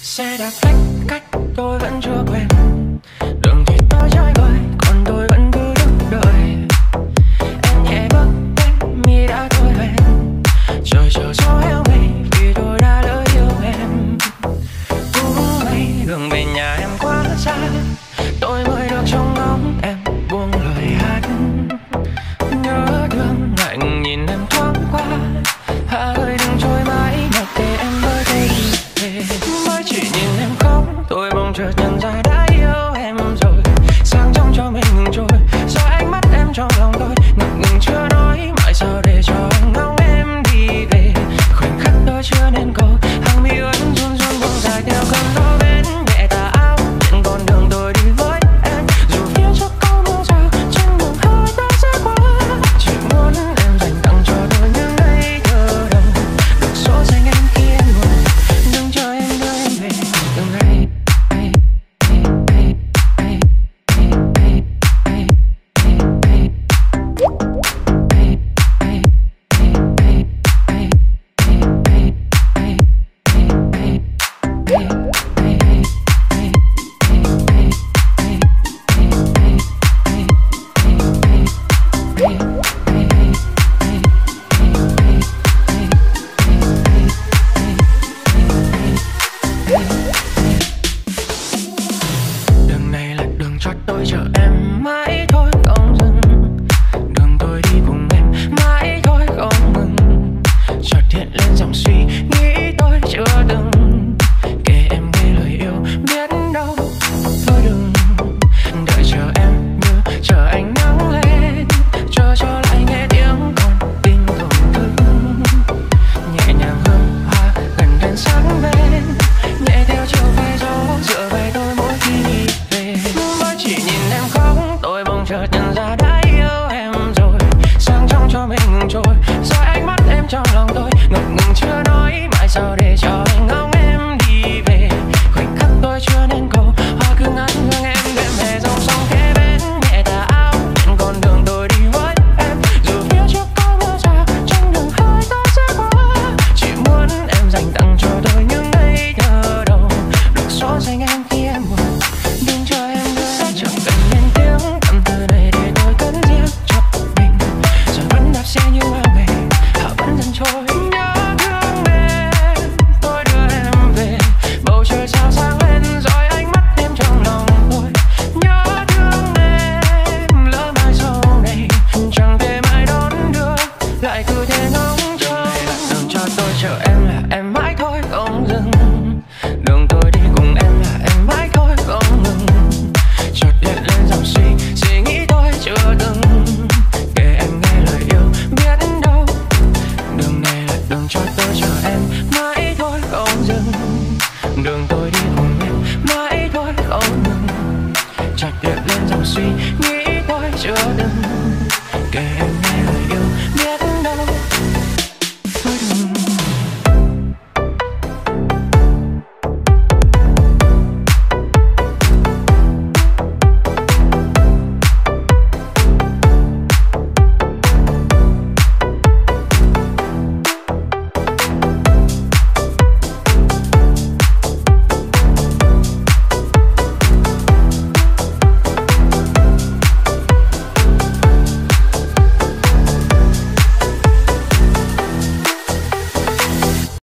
Xe đạp lách cách tôi vẫn chưa quen, đường thì tôi trái vời còn tôi vẫn cứ đứng đợi. Em nhẹ bước đến mi đã thôi hoen, trời chờ gió heo mây vì tôi đã lỡ yêu em. Cũng may đường về nhà em quá xa, tôi mới được trông ngóng em buông lời hát. Nhớ thương lạnh nhìn em thoáng qua, hà ơi đừng trôi mãi mặc kệ em với đây về. Mới chỉ nhìn em khóc tôi bỗng chợt nhận ra đã yêu em rồi. Sáng trong cho mình ngừng trôi, do ánh mắt em trong lòng tôi ngập ngừng chưa nói. Mãi sao để cho anh ngóng em đi về, khoảnh khắc tôi chưa nên cầu. Hàng mi ướt run run buông dài theo cơn gió bên nhẹ tà áo những con đường tôi đi với em. Dù phía trước có mưa rào trên đường hơi ta sẽ qua, chỉ muốn em dành tặng cho tôi những ngày thơ đầu. Được số danh em khi em buồn, đừng chờ em đưa em về từng ngày. Đường này là đường cho tôi chờ